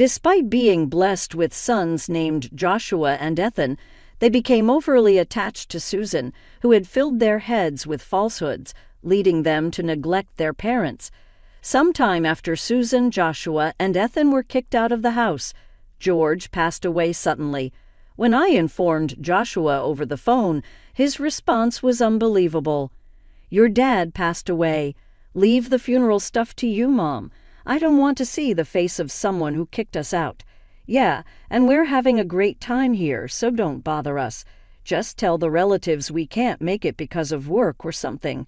Despite being blessed with sons named Joshua and Ethan, they became overly attached to Susan, who had filled their heads with falsehoods, leading them to neglect their parents. Sometime after Susan, Joshua, and Ethan were kicked out of the house, George passed away suddenly. When I informed Joshua over the phone, his response was unbelievable. "Your dad passed away. Leave the funeral stuff to you, Mom. I don't want to see the face of someone who kicked us out. Yeah, and we're having a great time here, so don't bother us. Just tell the relatives we can't make it because of work or something."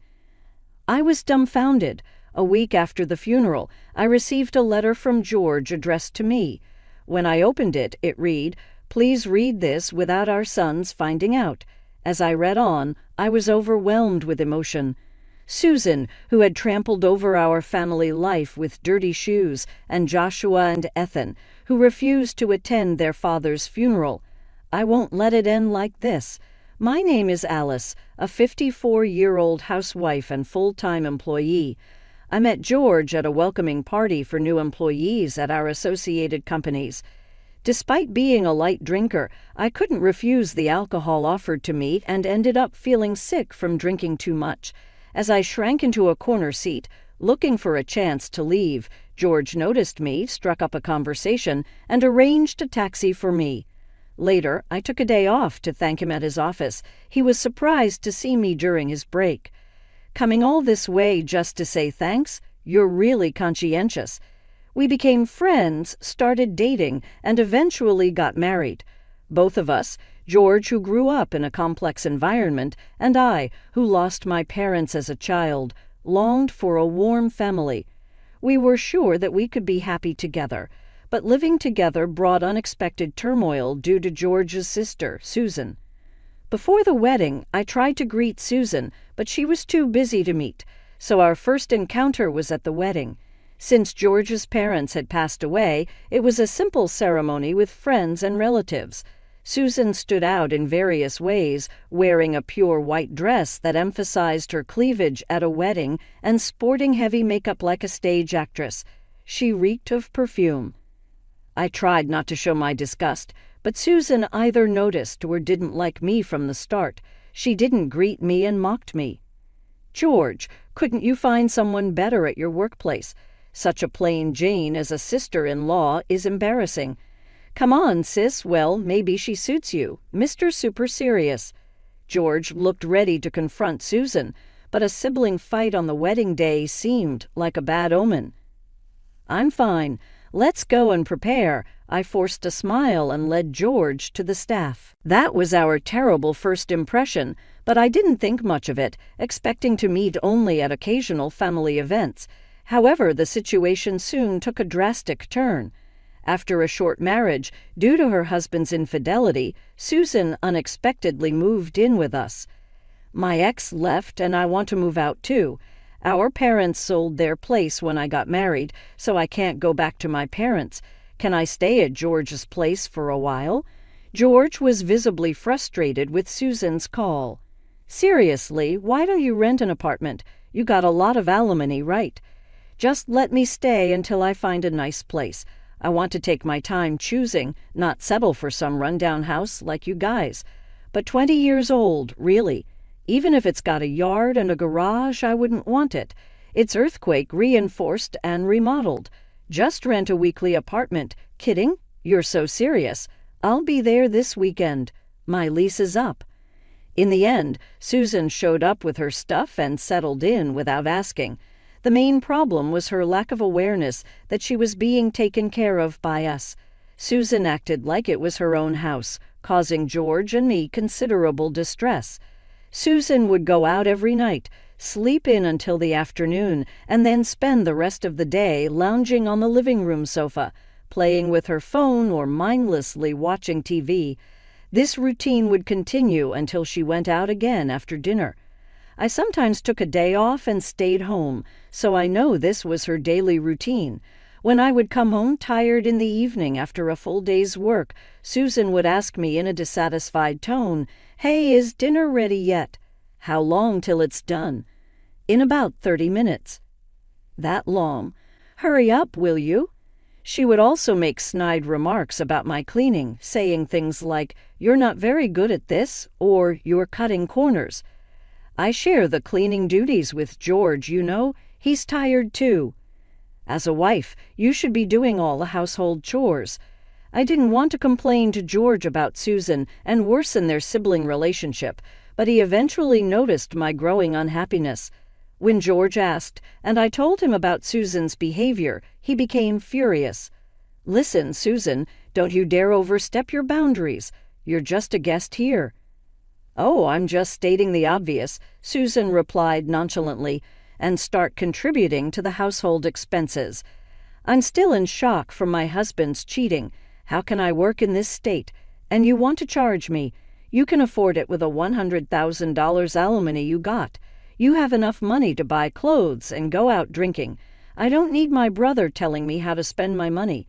I was dumbfounded. A week after the funeral, I received a letter from George addressed to me. When I opened it, it read, "Please read this without our sons finding out." As I read on, I was overwhelmed with emotion. Susan, who had trampled over our family life with dirty shoes, and Joshua and Ethan, who refused to attend their father's funeral. I won't let it end like this. My name is Alice, a 54-year-old housewife and full-time employee. I met George at a welcoming party for new employees at our associated companies. Despite being a light drinker, I couldn't refuse the alcohol offered to me and ended up feeling sick from drinking too much. As I shrank into a corner seat, looking for a chance to leave, George noticed me, struck up a conversation, and arranged a taxi for me. Later, I took a day off to thank him at his office. He was surprised to see me during his break. "Coming all this way just to say thanks? You're really conscientious." We became friends, started dating, and eventually got married. Both of us, George, who grew up in a complex environment, and I, who lost my parents as a child, longed for a warm family. We were sure that we could be happy together, but living together brought unexpected turmoil due to George's sister, Susan. Before the wedding, I tried to greet Susan, but she was too busy to meet, so our first encounter was at the wedding. Since George's parents had passed away, it was a simple ceremony with friends and relatives. Susan stood out in various ways, wearing a pure white dress that emphasized her cleavage at a wedding and sporting heavy makeup like a stage actress. She reeked of perfume. I tried not to show my disgust, but Susan either noticed or didn't like me from the start. She didn't greet me and mocked me. "George, couldn't you find someone better at your workplace? Such a plain Jane as a sister-in-law is embarrassing. Come on, sis, well, maybe she suits you. Mr. Super Serious." George looked ready to confront Susan, but a sibling fight on the wedding day seemed like a bad omen. "I'm fine. Let's go and prepare." I forced a smile and led George to the staff. That was our terrible first impression, but I didn't think much of it, expecting to meet only at occasional family events. However, the situation soon took a drastic turn. After a short marriage, due to her husband's infidelity, Susan unexpectedly moved in with us. My ex left, and I want to move out too. Our parents sold their place when I got married, so I can't go back to my parents. Can I stay at George's place for a while? George was visibly frustrated with Susan's call. "Seriously, why don't you rent an apartment? You got a lot of alimony, right? Just let me stay until I find a nice place. I want to take my time choosing, not settle for some rundown house like you guys. But 20 years old, really. Even if it's got a yard and a garage, I wouldn't want it. It's earthquake reinforced and remodeled. Just rent a weekly apartment. Kidding? You're so serious. I'll be there this weekend. My lease is up." In the end, Susan showed up with her stuff and settled in without asking. The main problem was her lack of awareness that she was being taken care of by us. Susan acted like it was her own house, causing George and me considerable distress. Susan would go out every night, sleep in until the afternoon, and then spend the rest of the day lounging on the living room sofa, playing with her phone or mindlessly watching TV. This routine would continue until she went out again after dinner. I sometimes took a day off and stayed home, so I know this was her daily routine. When I would come home tired in the evening after a full day's work, Susan would ask me in a dissatisfied tone, "Hey, is dinner ready yet?" "How long till it's done?" "In about 30 minutes." "That long? Hurry up, will you?" She would also make snide remarks about my cleaning, saying things like, "You're not very good at this," or "You're cutting corners." "I share the cleaning duties with George, you know. He's tired too." "As a wife, you should be doing all the household chores." I didn't want to complain to George about Susan and worsen their sibling relationship, but he eventually noticed my growing unhappiness. When George asked, and I told him about Susan's behavior, he became furious. "Listen, Susan, don't you dare overstep your boundaries. You're just a guest here." "Oh, I'm just stating the obvious," Susan replied nonchalantly, "and start contributing to the household expenses. I'm still in shock from my husband's cheating. How can I work in this state? And you want to charge me. You can afford it with a $100,000 alimony you got. You have enough money to buy clothes and go out drinking. I don't need my brother telling me how to spend my money."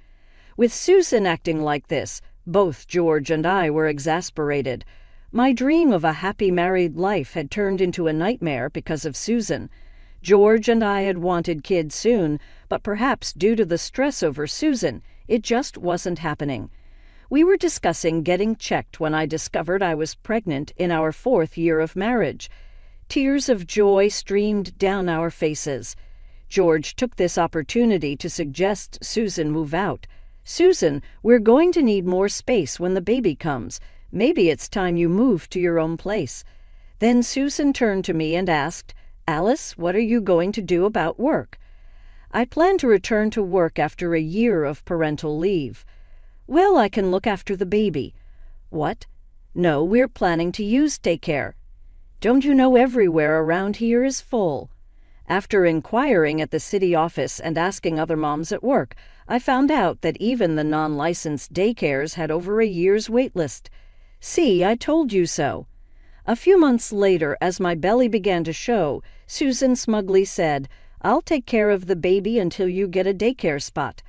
With Susan acting like this, both George and I were exasperated. My dream of a happy married life had turned into a nightmare because of Susan. George and I had wanted kids soon, but perhaps due to the stress over Susan, it just wasn't happening. We were discussing getting checked when I discovered I was pregnant in our 4th year of marriage. Tears of joy streamed down our faces. George took this opportunity to suggest Susan move out. "Susan, we're going to need more space when the baby comes. Maybe it's time you moved to your own place." Then Susan turned to me and asked, "Alice, what are you going to do about work?" "I plan to return to work after a year of parental leave." "Well, I can look after the baby." "What?" "No, we're planning to use daycare." "Don't you know everywhere around here is full?" After inquiring at the city office and asking other moms at work, I found out that even the non-licensed daycares had over a year's wait list. "See, I told you so." A few months later, as my belly began to show, Susan smugly said, "I'll take care of the baby until you get a daycare spot.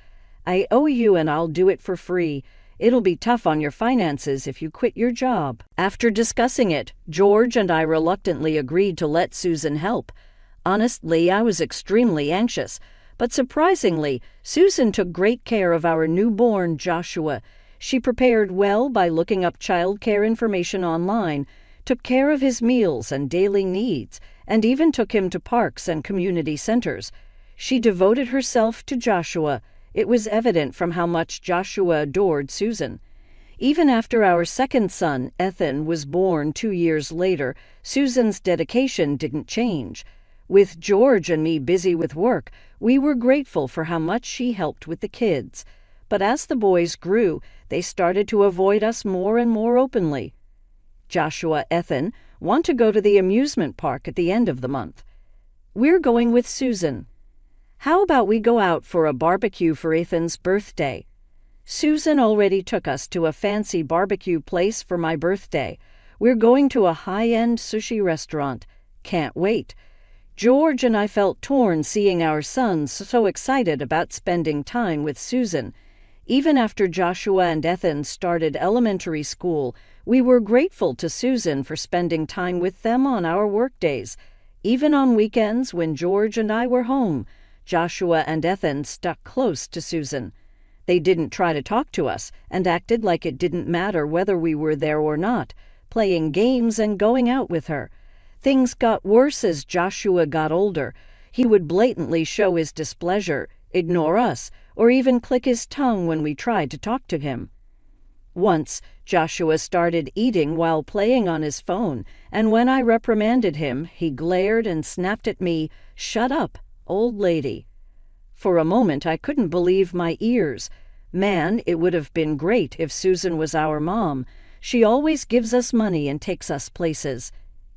I owe you and I'll do it for free. It'll be tough on your finances if you quit your job." After discussing it, George and I reluctantly agreed to let Susan help. Honestly, I was extremely anxious, but surprisingly, Susan took great care of our newborn Joshua. She prepared well by looking up childcare information online, took care of his meals and daily needs, and even took him to parks and community centers. She devoted herself to Joshua. It was evident from how much Joshua adored Susan. Even after our second son, Ethan, was born 2 years later, Susan's dedication didn't change. With George and me busy with work, we were grateful for how much she helped with the kids. But as the boys grew, they started to avoid us more and more openly. Joshua, Ethan, want to go to the amusement park at the end of the month. "We're going with Susan." "How about we go out for a barbecue for Ethan's birthday?" "Susan already took us to a fancy barbecue place for my birthday. We're going to a high-end sushi restaurant. Can't wait." George and I felt torn seeing our sons so excited about spending time with Susan. Even after Joshua and Ethan started elementary school, we were grateful to Susan for spending time with them on our workdays. Even on weekends when George and I were home, Joshua and Ethan stuck close to Susan. They didn't try to talk to us and acted like it didn't matter whether we were there or not, playing games and going out with her. Things got worse as Joshua got older. He would blatantly show his displeasure, ignore us, or even click his tongue when we tried to talk to him. Once, Joshua started eating while playing on his phone, and when I reprimanded him, he glared and snapped at me, "Shut up, old lady." For a moment, I couldn't believe my ears. Man, it would have been great if Susan was our mom. She always gives us money and takes us places.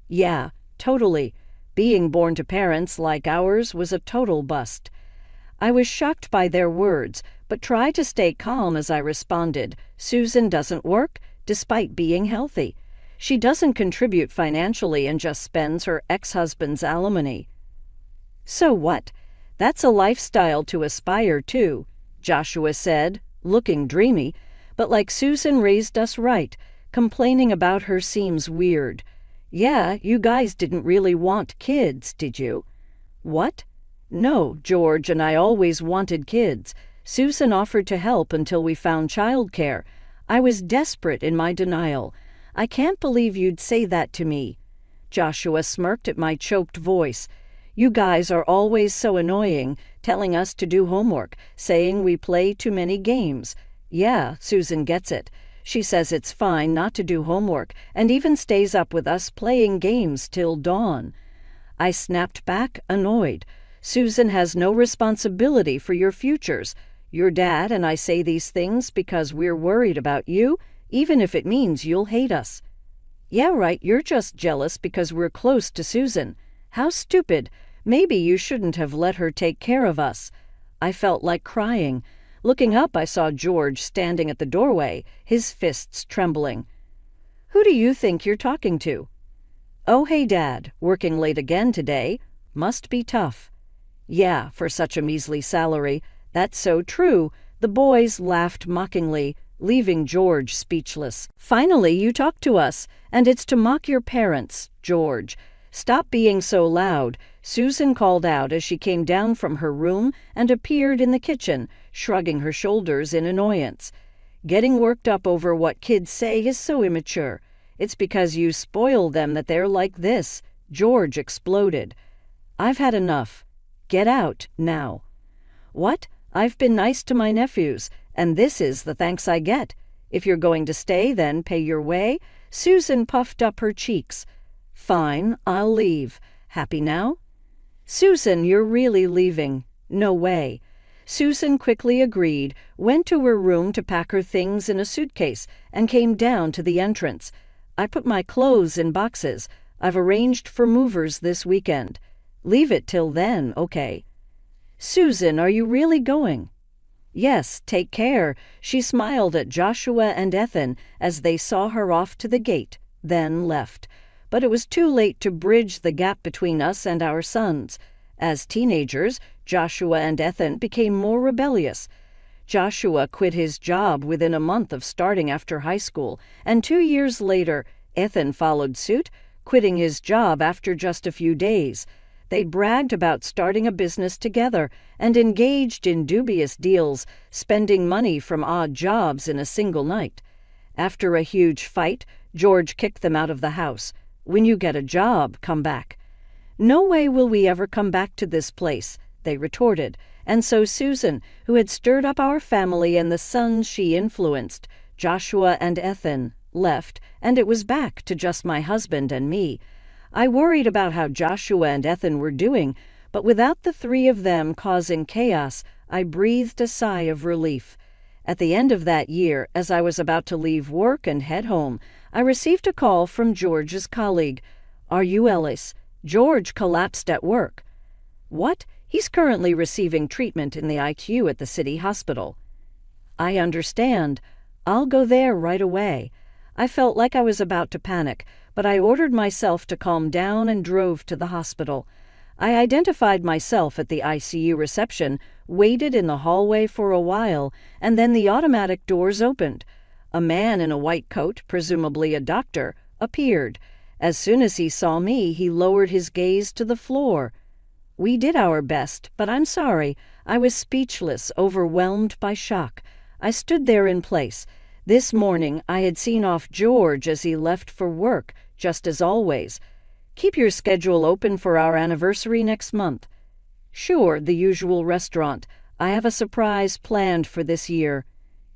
Yeah, totally. Being born to parents like ours was a total bust. I was shocked by their words, but tried to stay calm as I responded. Susan doesn't work, despite being healthy. She doesn't contribute financially and just spends her ex-husband's alimony. So what? That's a lifestyle to aspire to, Joshua said, looking dreamy, but like Susan raised us right, complaining about her seems weird. Yeah, you guys didn't really want kids, did you? What? No, George and I always wanted kids. Susan offered to help until we found childcare. I was desperate in my denial. I can't believe you'd say that to me. Joshua smirked at my choked voice. You guys are always so annoying, telling us to do homework, saying we play too many games. Yeah, Susan gets it. She says it's fine not to do homework and even stays up with us playing games till dawn. I snapped back, annoyed. Susan has no responsibility for your futures. Your dad and I say these things because we're worried about you, even if it means you'll hate us. Yeah, right, you're just jealous because we're close to Susan. How stupid. Maybe you shouldn't have let her take care of us. I felt like crying. Looking up, I saw George standing at the doorway, his fists trembling. Who do you think you're talking to? Oh, hey, Dad, working late again today. Must be tough. Yeah, for such a measly salary. That's so true. The boys laughed mockingly, leaving George speechless. Finally, you talk to us, and it's to mock your parents, George. Stop being so loud, Susan called out as she came down from her room and appeared in the kitchen, shrugging her shoulders in annoyance. Getting worked up over what kids say is so immature. It's because you spoil them that they're like this, George exploded. I've had enough. Get out, now. What? I've been nice to my nephews, and this is the thanks I get. If you're going to stay, then pay your way. Susan puffed up her cheeks. Fine, I'll leave. Happy now? Susan, you're really leaving. No way. Susan quickly agreed, went to her room to pack her things in a suitcase, and came down to the entrance. I put my clothes in boxes. I've arranged for movers this weekend. Leave it till then, okay. Susan, are you really going? Yes, take care. She smiled at Joshua and Ethan as they saw her off to the gate, then left. But it was too late to bridge the gap between us and our sons. As teenagers, Joshua and Ethan became more rebellious. Joshua quit his job within a month of starting after high school, and 2 years later, Ethan followed suit, quitting his job after just a few days. They bragged about starting a business together and engaged in dubious deals, spending money from odd jobs in a single night. After a huge fight, George kicked them out of the house. When you get a job, come back. No way will we ever come back to this place, they retorted, and so Susan, who had stirred up our family and the sons she influenced, Joshua and Ethan, left, and it was back to just my husband and me. I worried about how Joshua and Ethan were doing, but without the three of them causing chaos, I breathed a sigh of relief. At the end of that year, as I was about to leave work and head home, I received a call from George's colleague. Are you Ellis? George collapsed at work. What? He's currently receiving treatment in the ICU at the city hospital. I understand. I'll go there right away. I felt like I was about to panic, but I ordered myself to calm down and drove to the hospital. I identified myself at the ICU reception, waited in the hallway for a while, and then the automatic doors opened. A man in a white coat, presumably a doctor, appeared. As soon as he saw me, he lowered his gaze to the floor. We did our best, but I'm sorry. I was speechless, overwhelmed by shock. I stood there in place. This morning I had seen off George as he left for work, just as always. Keep your schedule open for our anniversary next month. Sure, the usual restaurant. I have a surprise planned for this year.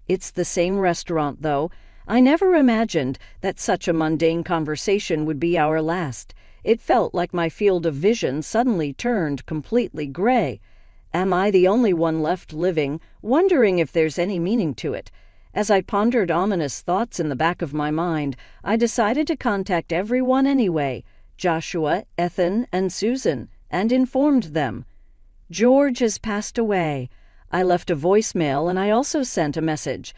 It's the same restaurant, though. I never imagined that such a mundane conversation would be our last. It felt like my field of vision suddenly turned completely gray. Am I the only one left living, wondering if there's any meaning to it? As I pondered ominous thoughts in the back of my mind, I decided to contact everyone anyway, Joshua, Ethan, and Susan, and informed them. George has passed away. I left a voicemail and I also sent a message.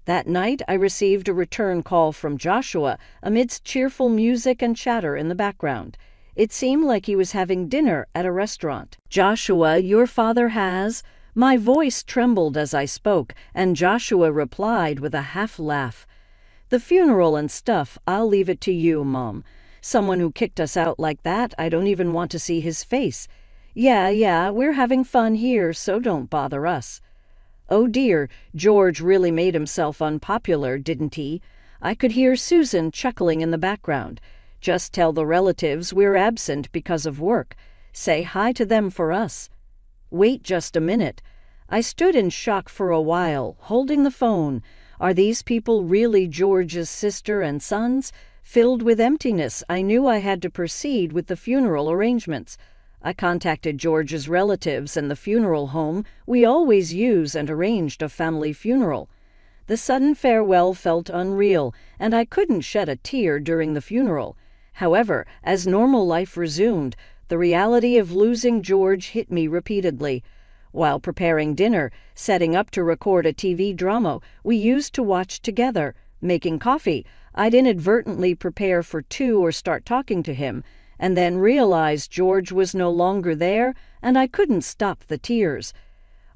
That night I received a return call from Joshua amidst cheerful music and chatter in the background. It seemed like he was having dinner at a restaurant. Joshua, your father has... My voice trembled as I spoke, and Joshua replied with a half-laugh. The funeral and stuff, I'll leave it to you, Mom. Someone who kicked us out like that, I don't even want to see his face. Yeah, we're having fun here, so don't bother us. Oh dear, George really made himself unpopular, didn't he? I could hear Susan chuckling in the background. Just tell the relatives we're absent because of work. Say hi to them for us. Wait just a minute. I stood in shock for a while, holding the phone. Are these people really George's sister and sons? Filled with emptiness, I knew I had to proceed with the funeral arrangements. I contacted George's relatives and the funeral home we always use and arranged a family funeral. The sudden farewell felt unreal, and I couldn't shed a tear during the funeral. However, as normal life resumed, the reality of losing George hit me repeatedly. While preparing dinner, setting up to record a TV drama we used to watch together, making coffee, I'd inadvertently prepare for two or start talking to him, and then realize George was no longer there, and I couldn't stop the tears.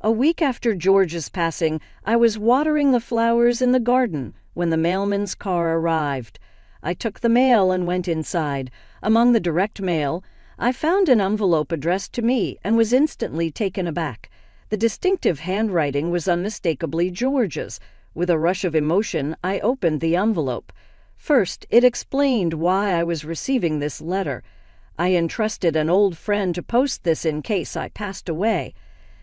A week after George's passing, I was watering the flowers in the garden when the mailman's car arrived. I took the mail and went inside. Among the direct mail, I found an envelope addressed to me and was instantly taken aback. The distinctive handwriting was unmistakably George's. With a rush of emotion, I opened the envelope. First, it explained why I was receiving this letter. I entrusted an old friend to post this in case I passed away.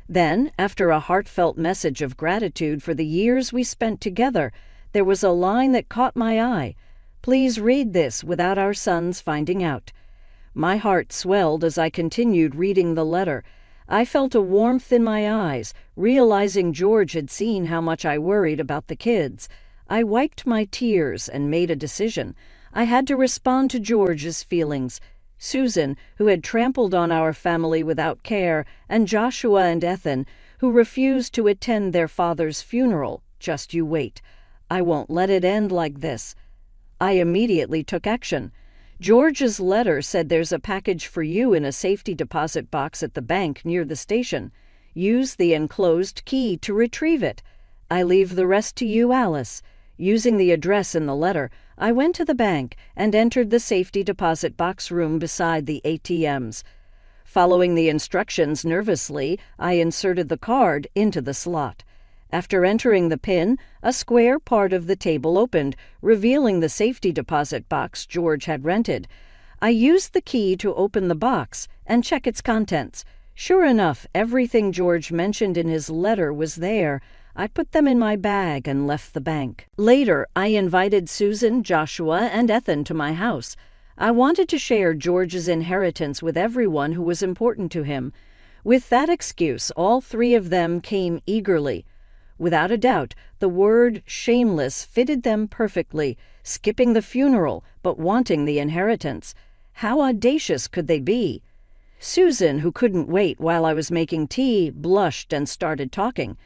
Then, after a heartfelt message of gratitude for the years we spent together, there was a line that caught my eye. Please read this without our sons finding out. My heart swelled as I continued reading the letter. I felt a warmth in my eyes, realizing George had seen how much I worried about the kids. I wiped my tears and made a decision. I had to respond to George's feelings. Susan, who had trampled on our family without care, and Joshua and Ethan, who refused to attend their father's funeral. Just you wait. I won't let it end like this. I immediately took action. George's letter said there's a package for you in a safety deposit box at the bank near the station. Use the enclosed key to retrieve it. I leave the rest to you, Alice. Using the address in the letter, I went to the bank and entered the safety deposit box room beside the ATMs. Following the instructions nervously, I inserted the card into the slot. After entering the PIN, a square part of the table opened, revealing the safety deposit box George had rented. I used the key to open the box and check its contents. Sure enough, everything George mentioned in his letter was there. I put them in my bag and left the bank. Later, I invited Susan, Joshua, and Ethan to my house. I wanted to share George's inheritance with everyone who was important to him. With that excuse, all three of them came eagerly. Without a doubt, the word shameless fitted them perfectly, skipping the funeral but wanting the inheritance. How audacious could they be? Susan, who couldn't wait while I was making tea, blushed and started talking.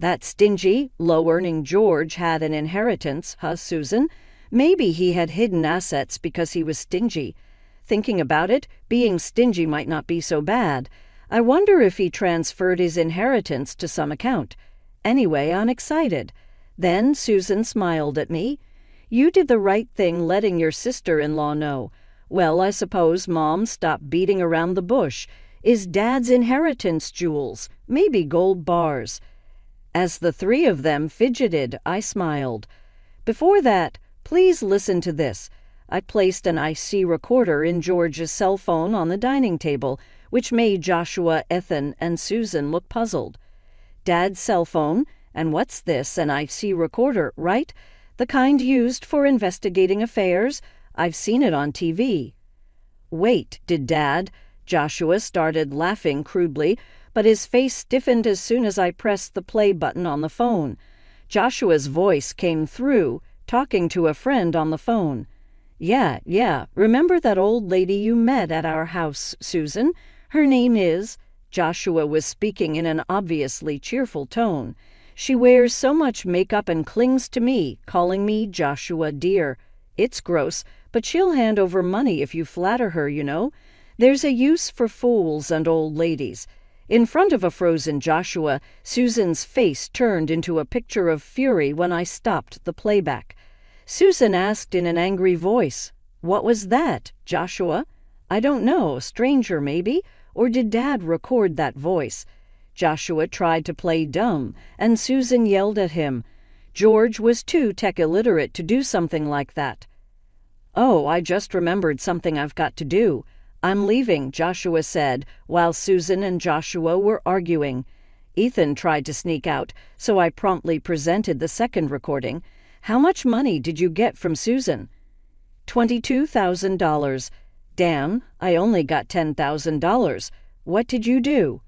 That stingy, low-earning George had an inheritance, huh, Susan? Maybe he had hidden assets because he was stingy. Thinking about it, being stingy might not be so bad. I wonder if he transferred his inheritance to some account. Anyway, I'm excited. Then Susan smiled at me. You did the right thing letting your sister-in-law know. Well, I suppose Mom stopped beating around the bush. Is Dad's inheritance jewels? Maybe gold bars. As the three of them fidgeted, I smiled. Before that, please listen to this. I placed an IC recorder in George's cell phone on the dining table, which made Joshua, Ethan, and Susan look puzzled. Dad's cell phone, and what's this, an IC recorder, right? The kind used for investigating affairs? I've seen it on TV. Wait, did Dad? Joshua started laughing crudely, but his face stiffened as soon as I pressed the play button on the phone. Joshua's voice came through, talking to a friend on the phone. Yeah, remember that old lady you met at our house, Susan? Her name is... Joshua was speaking in an obviously cheerful tone. She wears so much makeup and clings to me, calling me Joshua dear. It's gross, but she'll hand over money if you flatter her, you know. There's a use for fools and old ladies. In front of a frozen Joshua, Susan's face turned into a picture of fury when I stopped the playback. Susan asked in an angry voice, "What was that, Joshua?" "I don't know, a stranger maybe? Or did Dad record that voice?" Joshua tried to play dumb, and Susan yelled at him. George was too tech-illiterate to do something like that. "Oh, I just remembered something I've got to do. I'm leaving," Joshua said, while Susan and Joshua were arguing. Ethan tried to sneak out, so I promptly presented the second recording. "How much money did you get from Susan?" $22,000. "Dan, I only got $10,000. What did you do?"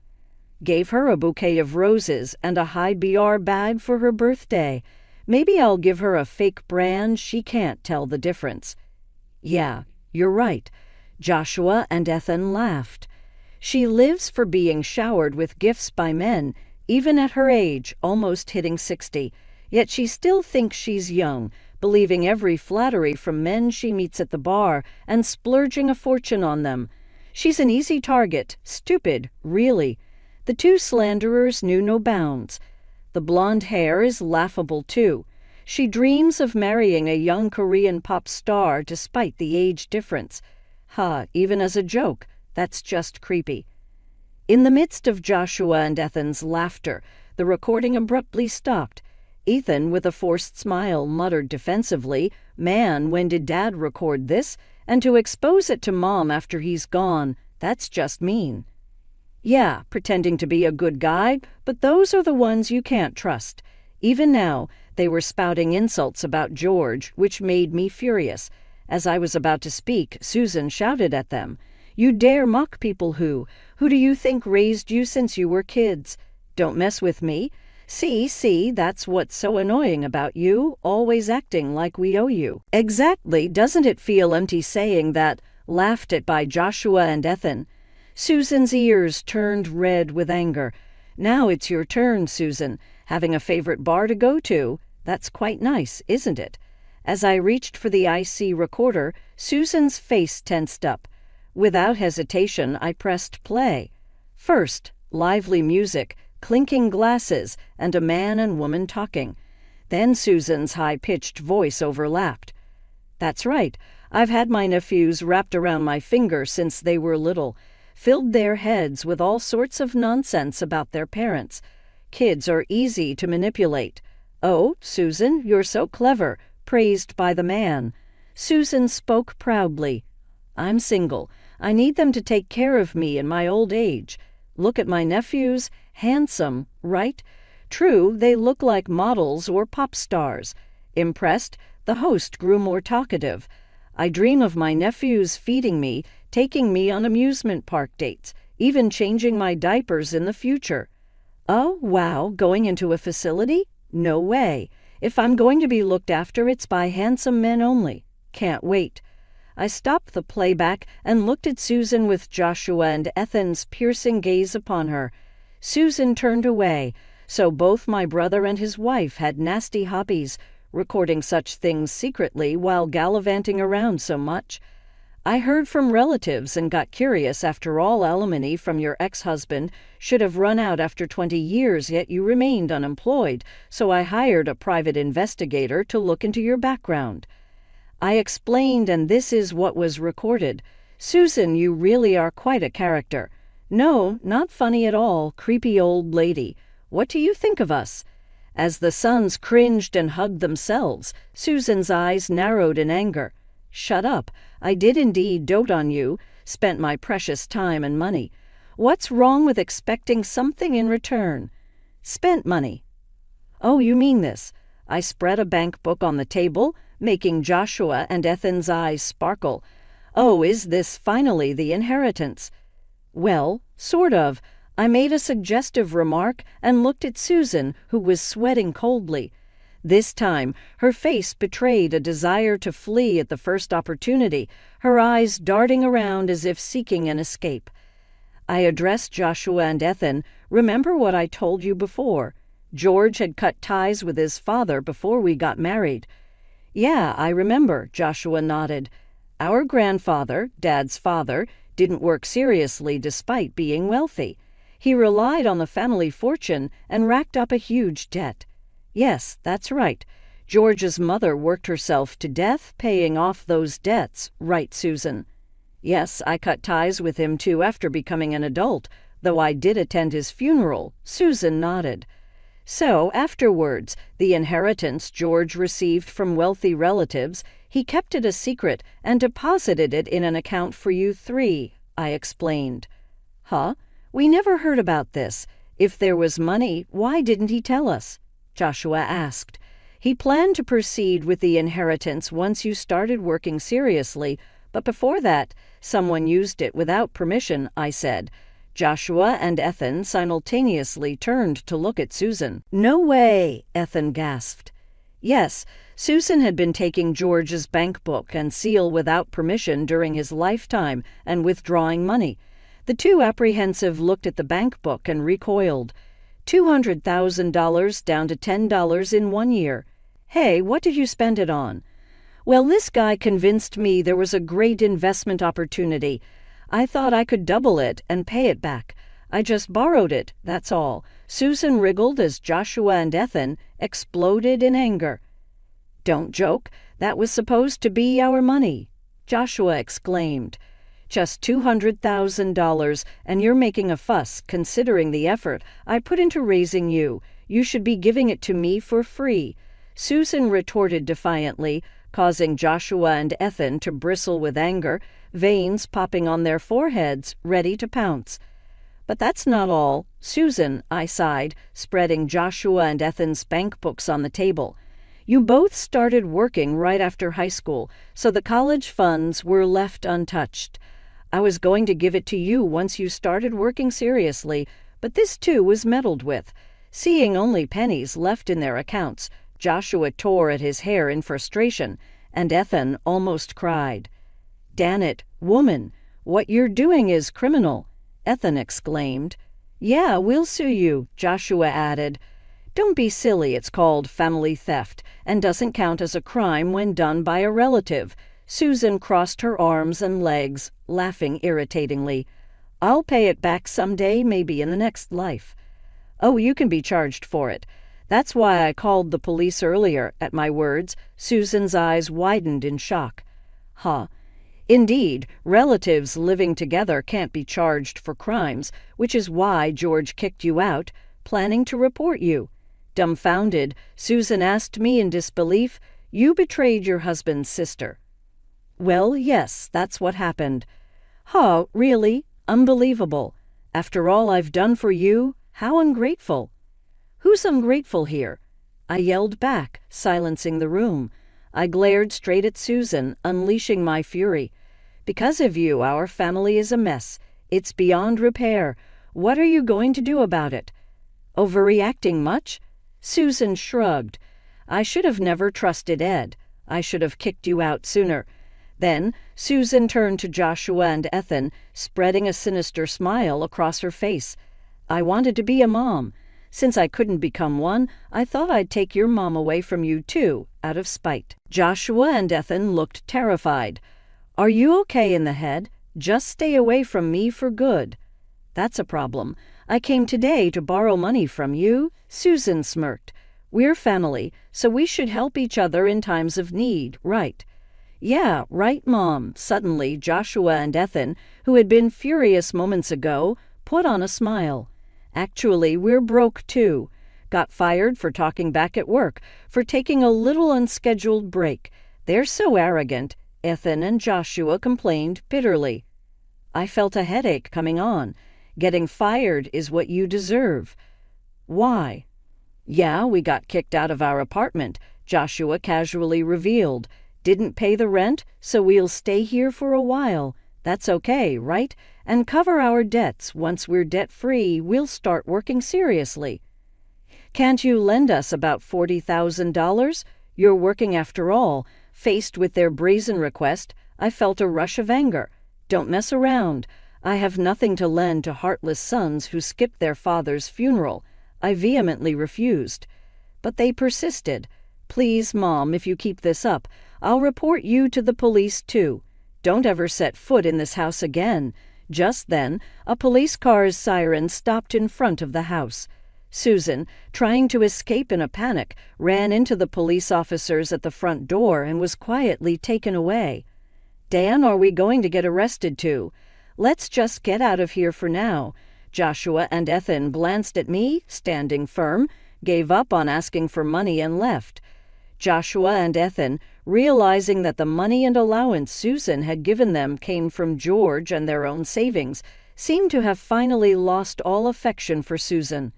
"Gave her a bouquet of roses and a high BR bag for her birthday. Maybe I'll give her a fake brand. She can't tell the difference." "Yeah, you're right." Joshua and Ethan laughed. "She lives for being showered with gifts by men, even at her age, almost hitting 60. Yet she still thinks she's young, believing every flattery from men she meets at the bar and splurging a fortune on them. She's an easy target, stupid, really." The two slanderers knew no bounds. The blonde hair is laughable, too. She dreams of marrying a young Korean pop star despite the age difference. Even as a joke, that's just creepy. In the midst of Joshua and Ethan's laughter, the recording abruptly stopped. Ethan, with a forced smile, muttered defensively, "Man, when did Dad record this? And to expose it to Mom after he's gone, that's just mean." "Yeah, pretending to be a good guy, but those are the ones you can't trust." Even now, they were spouting insults about George, which made me furious. As I was about to speak, Susan shouted at them, "You dare mock people who do you think raised you since you were kids? Don't mess with me. See, that's what's so annoying about you, always acting like we owe you." "Exactly, doesn't it feel empty saying that?" laughed at by Joshua and Ethan. Susan's ears turned red with anger. "Now it's your turn, Susan. Having a favorite bar to go to? That's quite nice, isn't it?" As I reached for the IC recorder, Susan's face tensed up. Without hesitation, I pressed play. First, lively music, clinking glasses, and a man and woman talking. Then Susan's high-pitched voice overlapped. "That's right. I've had my nephews wrapped around my finger since they were little. Filled their heads with all sorts of nonsense about their parents. Kids are easy to manipulate." "Oh, Susan, you're so clever," praised by the man. Susan spoke proudly. "I'm single. I need them to take care of me in my old age. Look at my nephews. Handsome, right? True, they look like models or pop stars." Impressed, the host grew more talkative. "I dream of my nephews feeding me, taking me on amusement park dates, even changing my diapers in the future." "Oh, wow, going into a facility? No way. If I'm going to be looked after, it's by handsome men only. Can't wait." I stopped the playback and looked at Susan with Joshua and Ethan's piercing gaze upon her. Susan turned away, so both my brother and his wife had nasty hobbies, recording such things secretly while gallivanting around so much. "I heard from relatives and got curious. After all, alimony from your ex-husband should have run out after 20 years, yet you remained unemployed, so I hired a private investigator to look into your background." I explained, and this is what was recorded. "Susan, you really are quite a character." "No, not funny at all, creepy old lady. What do you think of us?" As the sons cringed and hugged themselves, Susan's eyes narrowed in anger. "Shut up. I did indeed dote on you, spent my precious time and money. What's wrong with expecting something in return?" "Spent money." "Oh, you mean this?" I spread a bank book on the table, making Joshua and Ethan's eyes sparkle. "Oh, is this finally the inheritance?" "Well, sort of." I made a suggestive remark and looked at Susan, who was sweating coldly. This time, her face betrayed a desire to flee at the first opportunity, her eyes darting around as if seeking an escape. I addressed Joshua and Ethan. "Remember what I told you before? George had cut ties with his father before we got married." "Yeah, I remember," Joshua nodded. "Our grandfather, Dad's father, didn't work seriously despite being wealthy. He relied on the family fortune and racked up a huge debt." "Yes, that's right. George's mother worked herself to death paying off those debts, right, Susan?" "Yes, I cut ties with him too after becoming an adult. though I did attend his funeral." Susan nodded. "So, afterwards, the inheritance George received from wealthy relatives, he kept it a secret and deposited it in an account for you three," I explained. "Huh? We never heard about this. If there was money, why didn't he tell us?" Joshua asked. "He planned to proceed with the inheritance once you started working seriously, but before that, someone used it without permission," I said. Joshua and Ethan simultaneously turned to look at Susan. "No way!" Ethan gasped. "Yes, Susan had been taking George's bank book and seal without permission during his lifetime and withdrawing money." The two apprehensive looked at the bank book and recoiled. $200,000 down to $10 in 1 year. "Hey, what did you spend it on?" "Well, this guy convinced me there was a great investment opportunity. I thought I could double it and pay it back. I just borrowed it, that's all." Susan wriggled as Joshua and Ethan exploded in anger. "Don't joke. That was supposed to be our money," Joshua exclaimed. "Just $200,000, and you're making a fuss, considering the effort I put into raising you. You should be giving it to me for free," Susan retorted defiantly, causing Joshua and Ethan to bristle with anger, veins popping on their foreheads, ready to pounce. "But that's not all, Susan," I sighed, spreading Joshua and Ethan's bank books on the table. "You both started working right after high school, so the college funds were left untouched. I was going to give it to you once you started working seriously, but this too was meddled with." Seeing only pennies left in their accounts, Joshua tore at his hair in frustration, and Ethan almost cried. "Dan it, woman, what you're doing is criminal," Ethan exclaimed. "Yeah, we'll sue you," Joshua added. "Don't be silly, it's called family theft, and doesn't count as a crime when done by a relative." Susan crossed her arms and legs, laughing irritatingly. "I'll pay it back someday, maybe in the next life." "Oh, you can be charged for it. That's why I called the police earlier." At my words, Susan's eyes widened in shock. "Huh. Indeed, relatives living together can't be charged for crimes, which is why George kicked you out, planning to report you." Dumbfounded, Susan asked me in disbelief, "You betrayed your husband's sister." "Well, yes, that's what happened." "Huh, really? Unbelievable. After all I've done for you? How ungrateful." "Who's ungrateful here?" I yelled back, silencing the room. I glared straight at Susan, unleashing my fury. "Because of you, our family is a mess. It's beyond repair. What are you going to do about it?" "Overreacting much?" Susan shrugged. "I should have never trusted Ed. I should have kicked you out sooner." Then Susan turned to Joshua and Ethan, spreading a sinister smile across her face. "I wanted to be a mom. Since I couldn't become one, I thought I'd take your mom away from you too, out of spite." Joshua and Ethan looked terrified. "Are you okay in the head? Just stay away from me for good." "That's a problem. I came today to borrow money from you." Susan smirked. "We're family, so we should help each other in times of need, right?" "Yeah, right, Mom." Suddenly, Joshua and Ethan, who had been furious moments ago, put on a smile. "Actually, we're broke too. Got fired for talking back at work, for taking a little unscheduled break. They're so arrogant," Ethan and Joshua complained bitterly. I felt a headache coming on. "Getting fired is what you deserve." "Why?" "Yeah, we got kicked out of our apartment," Joshua casually revealed. "Didn't pay the rent, so we'll stay here for a while. That's okay, right? And cover our debts. Once we're debt-free, we'll start working seriously." "Can't you lend us about $40,000? You're working after all." Faced with their brazen request, I felt a rush of anger. "Don't mess around. I have nothing to lend to heartless sons who skipped their father's funeral." I vehemently refused. But they persisted. "Please, Mom, if you keep this up, I'll report you to the police too. Don't ever set foot in this house again." Just then, a police car's siren stopped in front of the house. Susan, trying to escape in a panic, ran into the police officers at the front door and was quietly taken away. "Dan, are we going to get arrested too?" "Let's just get out of here for now." Joshua and Ethan glanced at me, standing firm, gave up on asking for money and left. Joshua and Ethan, realizing that the money and allowance Susan had given them came from George and their own savings, seemed to have finally lost all affection for Susan.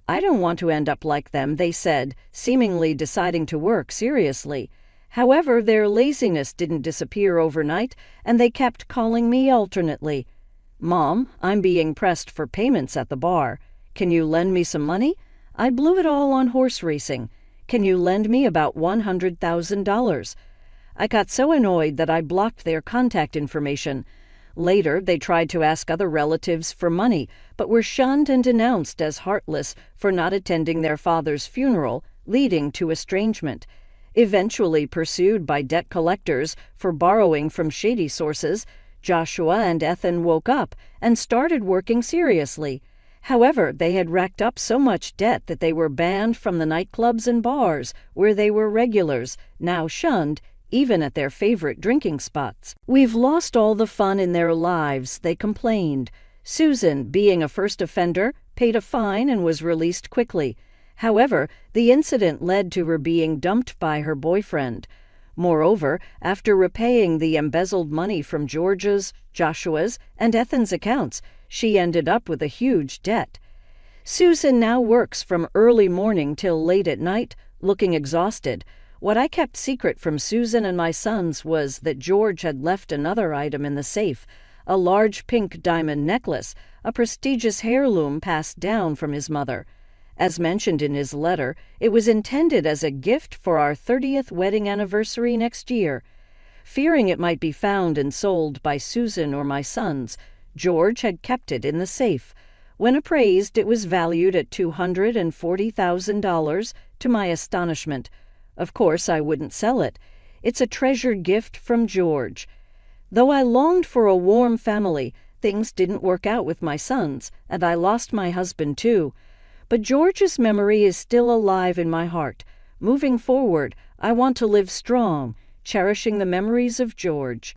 "I don't want to end up like them," they said, seemingly deciding to work seriously. However, their laziness didn't disappear overnight, and they kept calling me alternately. "Mom, I'm being pressed for payments at the bar. Can you lend me some money? I blew it all on horse racing. Can you lend me about $100,000? I got so annoyed that I blocked their contact information. Later, they tried to ask other relatives for money, but were shunned and denounced as heartless for not attending their father's funeral, leading to estrangement. Eventually pursued by debt collectors for borrowing from shady sources, Joshua and Ethan woke up and started working seriously. However, they had racked up so much debt that they were banned from the nightclubs and bars where they were regulars, now shunned, even at their favorite drinking spots. "We've lost all the fun in their lives," they complained. Susan, being a first offender, paid a fine and was released quickly. However, the incident led to her being dumped by her boyfriend. Moreover, after repaying the embezzled money from George's, Joshua's, and Ethan's accounts, she ended up with a huge debt. Susan now works from early morning till late at night, looking exhausted. What I kept secret from Susan and my sons was that George had left another item in the safe, a large pink diamond necklace, a prestigious heirloom passed down from his mother. As mentioned in his letter, it was intended as a gift for our 30th wedding anniversary next year. Fearing it might be found and sold by Susan or my sons, George had kept it in the safe. When appraised, it was valued at $240,000, to my astonishment. Of course, I wouldn't sell it. It's a treasured gift from George. Though I longed for a warm family, things didn't work out with my sons, and I lost my husband too. But George's memory is still alive in my heart. Moving forward, I want to live strong, cherishing the memories of George.